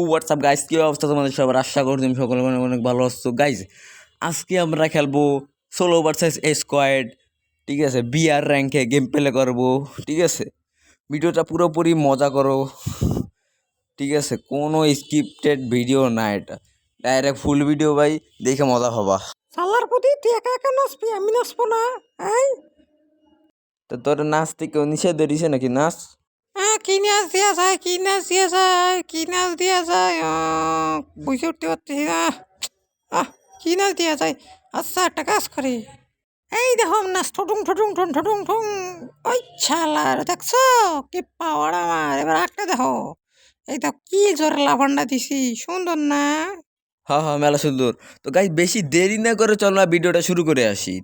WhatsApp guys, কি অবস্থা তোমাদের সবার? আশা করি তুমি সকলে অনেক অনেক ভালো আছো গাইস। আজকে আমরা খেলবো সোলো ভার্সেস স্কোয়াড, ঠিক আছে? বিআর র্যাঙ্কে গেম প্লে করবো, ঠিক আছে? ভিডিওটা পুরোপুরি মজা করো, ঠিক আছে? কোনো স্ক্রিপ্টেড ভিডিও না, এটা ডাইরেক্ট ফুল ভিডিও ভাই, দেখে মজা হবা। সালার প্রতি তুই একা একা নাচবি, আমি নাচবো না। এই তো তোর নাচতে কেউ নিষেধ দিছে নাকি? নাচ। কি নাচ দিয়া যায়, কি নাচ দিয়া যায়, কি নাচ দিয়া যায়, বুঝে উঠতে পারতেছি না। কি নাচ দিয়া যায়? আচ্ছা, একটা কাজ করি। এই দেখো নাচ, ঠুটুং ঠুটুং ঠুন ঠুটুং ঠুং। ওই ছালার দেখছো কি পাওয়ার আমার? এবার একটা দেখো, এই তো কি জোরে লাফান্ডা দিছি, সুন্দর না? হ্যাঁ হ্যাঁ, মেলা সুন্দর। তো গাইস, বেশি দেরি না করে চলো না ভিডিওটা শুরু করে আসি।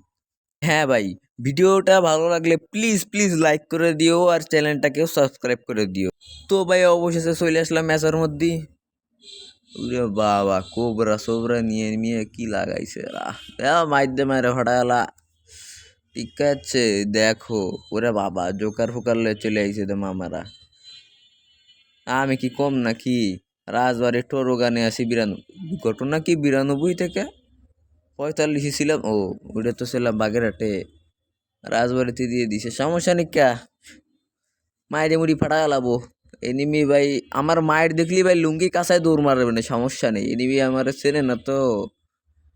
হ্যাঁ ভাই, ভিডিওটা ভালো লাগলে প্লিজ প্লিজ লাইক করে দিও আর চ্যানেলটাকেও সাবস্ক্রাইব করে দিও। তো ভাই অবশেষে চলে আসলাম ম্যাচের মধ্যে। ওরে বাবা, কোবরা সোবরা নিয়ে নিয়ে কি লাগাইছে মাইরে মাইরে হঠালা। ঠিক আছে, দেখো ওরে বাবা, জোকার ফোকার লয়ে চলে আইছে তো মামারা। আমি কি কম নাকি? রাজবাড়ি টোরো গানে আসি 92, ঘটনা কি 92 থেকে 45 ছিলাম। ও ওটা তো ছিলাম বাগেরহাটে, রাজবাড়িতে দিয়ে দিছে। সমস্যা নেই, কা মায়ের মুড়ি ফাটা গেলাবো। এনিমি ভাই আমার মায়ের দেখলি ভাই লুঙ্গি কাঁচায় দৌড় মারবে না, সমস্যা নেই। এনিমি আমার চেনে না তো,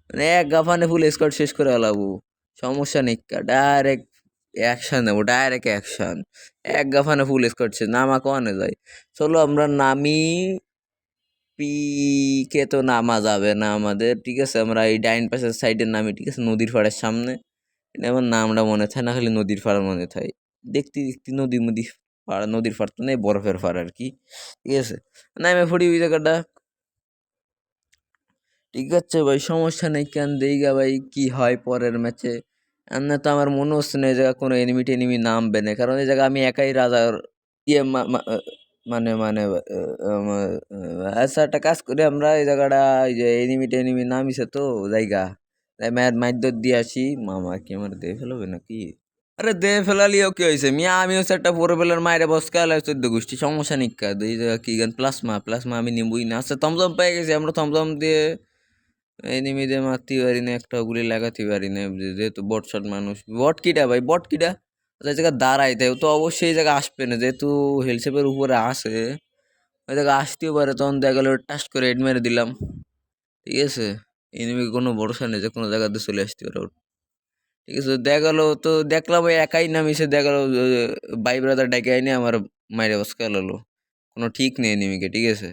মানে এক গাফানে ফুল স্কোয়াড শেষ করে গেলাবো, সমস্যা নেই। ডাইরেক্ট অ্যাকশন নেবো, ডাইরেক্ট অ্যাকশন। এক গাফানে ফুল স্কোয়াড শেষ, নামা কনে যায়। চলো আমরা নামি। পিকে তো নামা যাবে না আমাদের, ঠিক আছে? আমরা এই ডাইন পাশের সাইডের নামি, ঠিক আছে? নদীর পাড়ের সামনে। এটা আমার নামটা মনে থাকে না, খালি নদীর পাড় মনে থাকে। দেখতে দেখতে নদীর পাড়, নদীর পাড় তো নেই, বরফের পাড় আর কি, ঠিক আছে? নামে পড়ি ওই জায়গাটা, ঠিক আছে ভাই, সমস্যা নেই। কেন দেইগা ভাই কি হয় পরের ম্যাচে। এমনি তো আমার মনে হচ্ছে না এই জায়গা কোনো এনিমি টেনিমি নামবে না, কারণ এই জায়গা আমি একাই রাজার ইয়ে মানে মানে আচ্ছা, একটা কাজ করি আমরা, এই জায়গাটা এই যে এনিমি টেনিমি নামিছে তো জায়গা, মাইর দিয়ে আসি। মামা কি আমার দিয়ে ফেলবে নাকি? আরে দে ফেলালিও কি হয়েছে মিয়া, আমি হচ্ছে একটা পরে বেলার মায়ের বসকা এলাই 14 গোষ্ঠী, সমস্যা নিকা। এই জায়গা কি গান, প্লাসমা প্লাসমা আমি নিবই না। আচ্ছা, থমথম পেয়ে গেছি আমরা, থমথম দিয়ে এনিমিদের মারতে পারি না, একটা গুলি লাগাতে পারি না, যেহেতু বট শট মানুষ। বট কিটা ভাই, বট কিটা? আচ্ছা, এই জায়গায় দাঁড়াই তাই তো অবশ্যই এই জায়গায় আসবে না, যেহেতু হেলসেপের উপরে আসে ওই জায়গায় আসতেও পারে। তখন দেখা গেলো টাস করে হেড মেরে দিলাম, ঠিক আছে? এনিমি কোনো ভরসা নেই যে কোনো জায়গাতে চলে আসতে পারে ওর, ঠিক আছে? দেখা গেলো তো দেখলাম ওই একাই নামিছে, দেখা গেলো ভাই ব্রাদার ডাকে আইনে আমার মাইরে বসকা হলো। কোনো ঠিক নেই এনিমিকে, ঠিক আছে?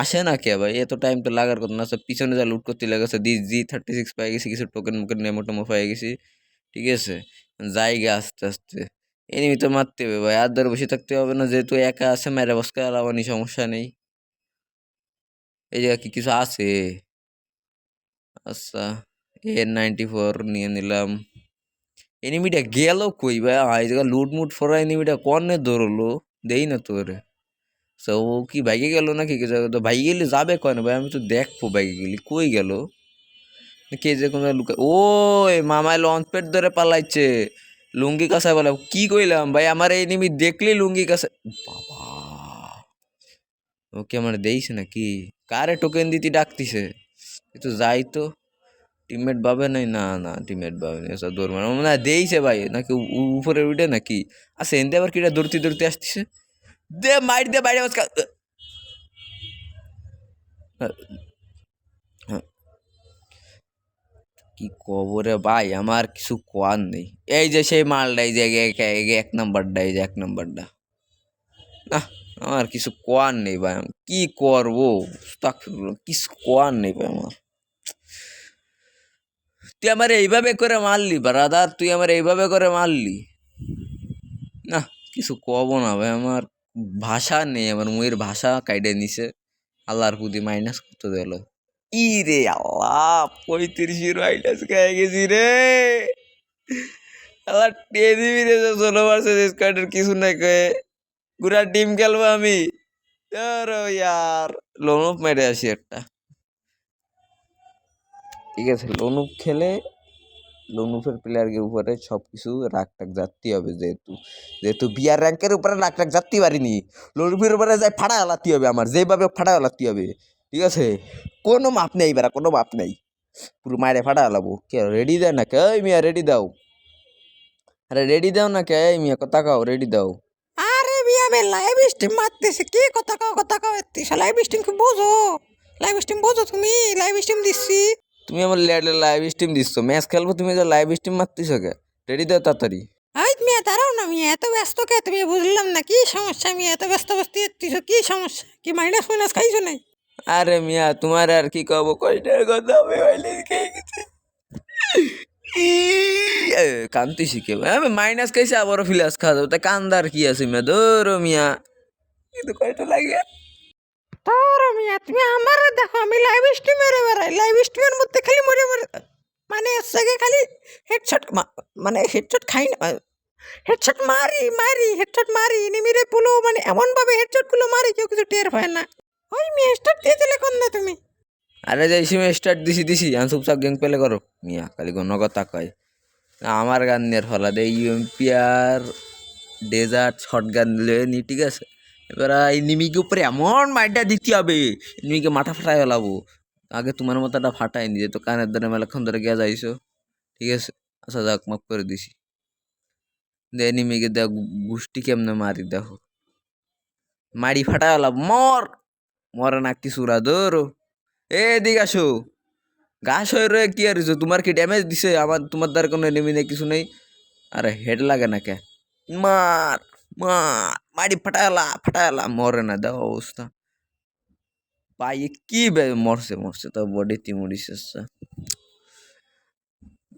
আসে না কে ভাই, এত টাইম তো লাগার কথা না। সব পিছনে যা লুট করতে লেগেছে, G36 পেয়ে গেছি, কিছু টোকেন মোকেন নেমো টেমো পেয়ে গেছি, ঠিক আছে? জায়গা আস্তে আস্তে এনিমি তো মারতে হবে ভাই, আর ধরে বসে থাকতে হবে না, যেহেতু একা আছে মেরে বসকা লাগানি, সমস্যা নেই। এই জায়গা কি কিছু আছে? আচ্ছা, A94 নিয়ে নিলাম। এনিমিটা গেল কই ভাই? এই জায়গা লুট মুট ফরা এনিমিটা কনে ধরলো, দেই না তোরে। তো ও কি বাইকে গেল নাকি? তো বাইকে গেলে যাবে কয় ভাই? আমি তো দেখবো বাইকে গেলি কই গেল। কে যে কোনো লুকা, ও মামায় লঞ্চ প্যাড ধরে পালাইছে, লুঙ্গি কাঁসায় বলে কি কইলাম ভাই? আমার এই নিমি দেখলি লুঙ্গি কাঁসায়, বাবা ওকে আমার দেইছে নাকি? কারে টোকেন দিতে ডাকতিছে? একটু যাই তো, টিমমেট ভাবে নাই, না না টিমমেট ভাবে নাই, সব দৌড় মারা না দেইছে ভাই নাকি? উপরে উঠে নাকি? আচ্ছা, এনতে আবার কিটা দৌড়তে দৌড়তে আসতেছে, দে মাইর দে বাইরে বাস। কি কবরে ভাই, আমার কিছু কোয়ার নেই। এই যে সেই মালটা, এই যে এক নাম্বারটা, এই যে এক নাম্বারটা, না আমার কিছু কোয়ার নেই ভাই। আমি কি করবো? কিছু কোয়ার নেই ভাই আমার। তুই আমার এইভাবে করে মারলি ব্রাদার, তুই আমার এইভাবে করে মারলি, না কিছু কব না ভাই। আমার ভাষা নেই, আমার মুয়ের ভাষা কাইডে নিছে। আল্লাহর প্রতি মাইনাস করতে দিল। ই রে আল্লাহ, 35 মাইনাস খেয়ে গেছি রে। আল্লাহ টিয়ে দিবি রে, ষোলো মার্চের স্কোয়াডের কিছু নাই কয়ে পুরা টিম খেলবো আমি। ইয়ার লোনুপ মেরে আসি একটা, ঠিক আছে? লোনুপ খেলে লনুফের প্লেয়ারকে উপরে সব কিছু রাগ টাক যাত্তি হবে, যেহেতু যেহেতু বিয়ার র্যাঙ্কের উপরে রাগ টাক যাত্তি পারিনি, লনুফের উপরে যাই ফাটা আলাতি হবে, আমার যেভাবে ফাটা আলাতি হবে, ঠিক আছে? কোনো মাপ নেই বেড়া, কোনো মাপ নেই, পুরো মায়ের ফাটা আলাবো। কে রেডি দেয় না কে? ওই মিয়া রেডি দাও, আরে রেডি দাও না কে? এই মিয়া কথা কাও, রেডি দাও। আরে বিয়া বে লাইভ স্ট্রিম মারতেছে, কি কথা কাও এত্তিস লাইভ স্ট্রিম কি বোঝো? লাইভ স্ট্রিম বোঝো তুমি? লাইভ স্ট্রিম দিচ্ছি। তুমি আমার লাইভ স্ট্রিম দিচ্ছ, ম্যাচ খেলবো, তুমি যে লাইভ স্ট্রিম মারতেছ কে? রেডি দাও তাড়াতাড়ি। এই মিয়া দাঁড়াও না মিয়া, এত ব্যস্ত কে তুমি? বুঝলাম না কি সমস্যা মিয়া, এত ব্যস্ত এত্তিস, কি সমস্যা? কি মাইনাস মাইনাস খাইছো নাই? আরে মিয়া তোমার আর কি কব, কয়টার কথা আমি হইলে খেয়ে গেছি। কান্তি শিখে আমি মাইনাস খাইছি, আবারও ফিলাস খাওয়া যাবো, তাই কান্দার কি আছে মিয়া? ধরো মিয়া, কিন্তু কয়টা লাগে। তোর মিয়া তুমি আমার দেখো, আমি লাইভ স্ট্রিমে বেড়াই, লাইভ স্ট্রিমের মধ্যে খালি মরে মরে, মানে এর খালি হেডশট, মানে হেডশট খাই না, হেডশট হেডশট মারি নিমিরে পুলো, মানে এমনভাবে হেডশটগুলো মারি কেউ কিছু টের পায় না। ওই মিয়া স্টার্ট দিয়ে দিলে কোন না তুমি? আরে যাই সময় স্টার্ট দিছি আমি চুপচাপ গেম পেলে করো মিয়া, খালি ঘন কথা কয়। আমার গান নিয়ে ফলা দেয় ইউএমপিআর ডেজার্ট শর্ট গান লয়ে নি, ঠিক আছে? এবার এই নিমিকে উপরে এমন মাইটা দিতে হবে, নিমিকে মাথা ফাটাই ফেলাবো। আগে তোমার মাথাটা ফাটাইনি, যে তো কানের ধরে মেলাক্ষণ ধরে গিয়া যাইছো, ঠিক আছে? আচ্ছা যাক, মাফ করে দিছি। দে নিমিকে দেখ গুষ্টি কেমনে মারি, দেখো মারি ফাটাই ফেলাবো। মরে না কি সুরা ধরো, এদিকে আসো। ঘাস হয়ে রয়ে কি আর হইছে? তোমার কি ড্যামেজ দিছে? আমার তোমার দ্বারা কোনো এনিমি নেই, কিছু নেই। আরে হেড লাগে না কে? মার মারি ফাটায়ালা, মরে না, দেখো অবস্থা। ভাই কি মরছে তো বডিতে মরিছে।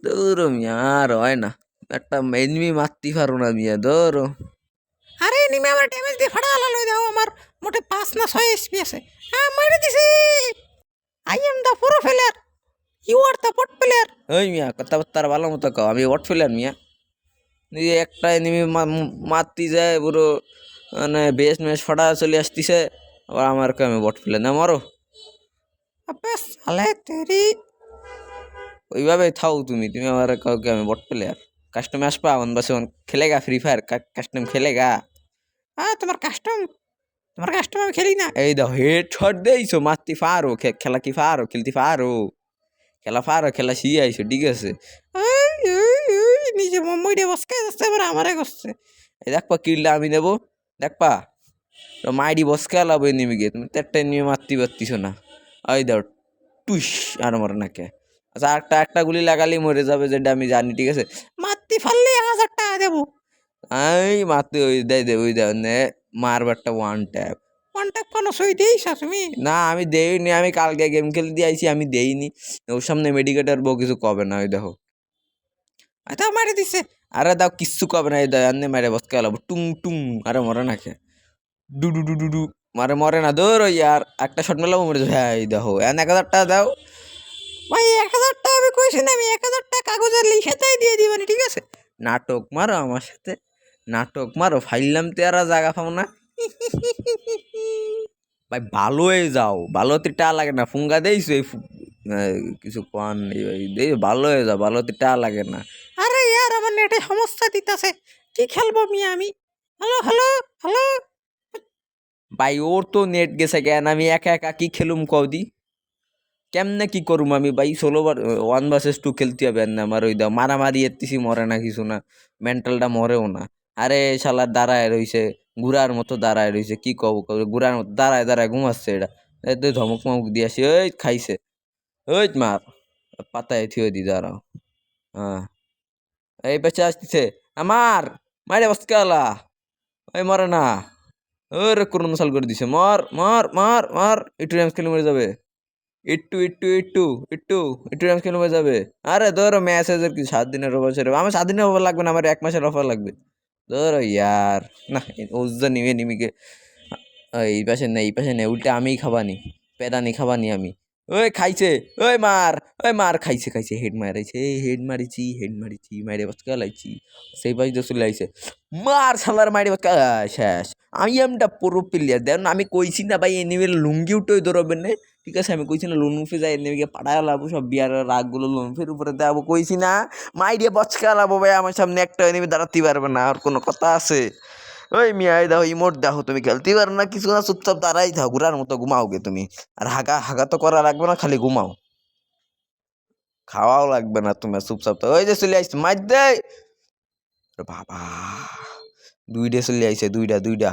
দৌড়ো মিয়া, আর হয় না, একটা এনিমি মারতে পারো না মিয়া, দৌড়ো। আরে নিমে আমার ড্যামেজ দিয়ে ফাটা লই দাও, আমার মোটে 5 না 6 এসপি আছে। হ্যাঁ মারি দিছি। I am the pro player, you are the bot player. ওই মিয়া কথাবার্তার ভালো মতো কাও, আমি ওয়াট ফেলার মিয়া। এই একটা এনিমি মারতে যায় পুরো, মানে বেশ ম্যাচ ফাটা চলে আসতেছে, আবার আমার আমি বট ফেলে না, মরো। আবে সালে তেরি। ওইভাবে থাও তুমি, আমার কাউকে আমি বট প্লেয়ার। কাস্টমে আসবা অন বাসে অন খেলেগা, ফ্রি ফায়ার কাস্টম খেলেগা। হ্যাঁ তোমার কাস্টম আমি খেলি না। এই দাও হেড শট দেইছো, মারতে পারো, খেলা কি পারো, খেলতে পারো, খেলা শিখাইছো, ঠিক আছে? নিজে মুম্বই বসকে যাচ্ছে, এবার আমারে করছে। এই দেখবা কিলটা আমি নেবো, দেখবা মাইডি বস খেলাবো নিমিগে, তুমি তেরটা নিয়ে মারতে পারতিস না। ওই দাও টুস, আর মরে না কে? আচ্ছা একটা গুলি লাগালেই মরে যাবে, যেটা আমি জানি, ঠিক আছে? মারতে পারলে 1000 টাকা দেবো। এই মারতে ওই দে ওই দাও নে, মারবারটা ওয়ান ট্যাপ। ওয়ান ট্যাপ কোনো সই দিয়েছ তুমি? না আমি দেইনি, আমি কালকে গেম খেলতে দিয়ে আইছি, আমি দেইনি। ওর সামনে মেডিকেটার বউ কিছু কবে না, ওই দেখো। আচ্ছা মারি দিছে। আরে দাও কিচ্ছু কবে না, এই দাও আন্নে মারে বস খেলাবো টুং টুং, আরে মরে না কে? ডু মরে না, ধরো ইয়ার একটা শট মেলাবো মরে যাবে। হ্যাঁ এই দেখো, 1000 টাকা দাও। ভাই 1000 টাকা আমি কইছি না, আমি 1000 টাকা কাগজের লিখাতেই দিয়ে দিবানি, ঠিক আছে? নাটক মারো আমার সাথে, নাটক মারো, ফাইলাম তেরা জায়গা পাও না। ভাই ভালো হয়ে যাও, ভালোতে টা লাগে না, ফুঙ্গা দেইছো এই কিছু কন নেই ভাই, ভালো হয়ে যাও, ভালোতে টা লাগে না। আরে ইয়ার আমার নেটে সমস্যা দিতাছে, কি খেলবো মিয়া আমি? Hello hello hello. ভাই ওর তো নেট গেছে কেন, আমি একা একা কি খেলুম কদি? কেমনে কি করুম আমি ভাই? 1 vs 2 খেলতে হবে না আমার, ওই দাও মারামারি এত্তিছি, মরে না কিছু না, মেন্টালটা মরেও না। আরে শালার দাঁড়ায় রইছে, গুড়ার মতো দাঁড়ায় রইছে, কি কব, গুড়ার মতো দাঁড়ায় ঘুমাচ্ছে এটা। ধমক মমক দিয়ে আসি, ওই খাইছে, ওই মার পাতায় থিয়ে দি, দাঁড়াও। হ্যাঁ এই বেঁচে আসতেছে আমার, মারে বসকালা, ওই মরে না। ওরে করুন সাল করে দিছে, মার একটু র্যামস খেলে মরে যাবে, একটু র্যামস খেলে মরে যাবে। আরে ধরো ম্যাচের কি 7 দিনের অফার ছেড়ে, আমার 7 দিনের অফার লাগবে না, আমার 1 মাসের অফার লাগবে। ধরো ইয়ার, না ওজা নিমিকে এই পাশে নেই, উল্টে আমিই খাবানি, পেদানি খাবানি আমি। ওই খাইছে, ওই মার খাইছে, হেড মারাইছে, হেড মারিছি, মাইরে বাচ্চা লাইছি, সেই পাশ দিয়ে চলে আইছে, মার শালার মাইরে বাচ্চা শেষ। আমি আমটা পুরো প্লেয়ার দেন, আমি কইছি না ভাই এনিমেল লুঙ্গি উঠে ধরবেন না, ঠিক আছে আমি কইছি না লোন মুফে যাই এদিকে পাঠায় লাবো সব বিয়ার রাগগুলো লোন মুফের উপরে দেবো কইছি না মাই দিয়ে বচকা লাবো ভাই আমার সামনে একটা এনিমি দাঁড়াতে পারবে না আর কোনো কথা আছে ওই মিয়াই দেখো ইমোট দেখো তুমি খেলতে পারো না কিছু না চুপচাপ দাঁড়াই থাও ঘুরার মতো ঘুমাও গে তুমি আর হাগা হাগা তো করা লাগবে না খালি ঘুমাও খাওয়াও লাগবে না তুমি চুপচাপ তো ওই যে চলে আসছে মার দে বাবা দুইটা চলে আইছে দুইটা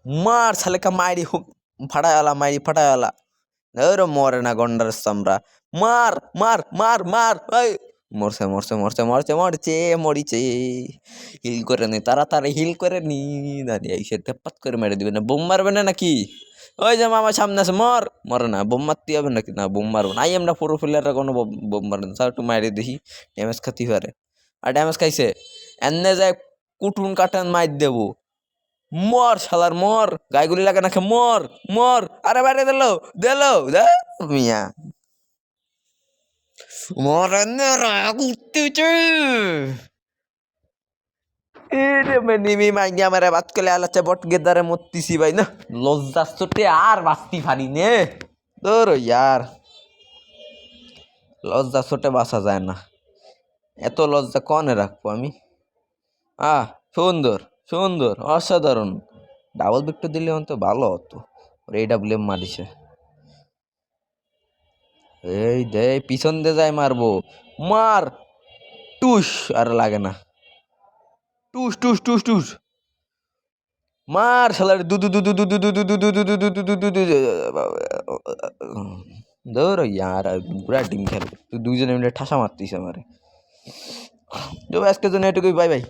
মার শালেকা মাইরি হুক ফাটায়ালা মাইরি ফাটায়ালা ওরে মরে না গন্ডার চামড়া মার মার মার মার ওই মরিছে হিল করে নি তাড়াতাড়ি হিল করে নি দাঁড়িয়ে এসে টেপাত করে মেরে দিবে না বোম মারবে না নাকি ওই যে মামা সামনে আছে মরে না বোম মারতে হবে নাকি না বোম মারবো না আমরা পুরো প্লেয়াররা কোনো বোম মারবে না একটু মারিয়ে দেখি ড্যামেজ খাতি পারে আর ড্যামেজ খাইছে এনে যায় কুটুন কাটান মার দেবো মর শালার মর গাইগুলি লাগে নাকি মর আরে বাইরে দিল মিয়া মরনে রাগ উঠতেছে এরে মেনিমি মাইগে আমারে বাত করে আলাচ্ছে বট গেদারে মরতিছি ভাই না লজ্জার চোটে আর বাঁচতি পারি নে তোর ইয়ার লজ্জার চোটে বাঁচা যায় না এত লজ্জা কনে রাখবো আমি সুন্দর অসাধারণ ডাবল বিক্টর দিলে অন্ত ভালো হতো ওর AWM মারিছে এই দে পিছন দিয়ে যায় মারবো মার টুস আর লাগে না টুস মার শালার দৌড় ইয়ার পুরা টিম খেলে তুই দুইজনে মিলে ঠাসা মারতিস আমারে আজকের জন্য এটুকুই বাই বাই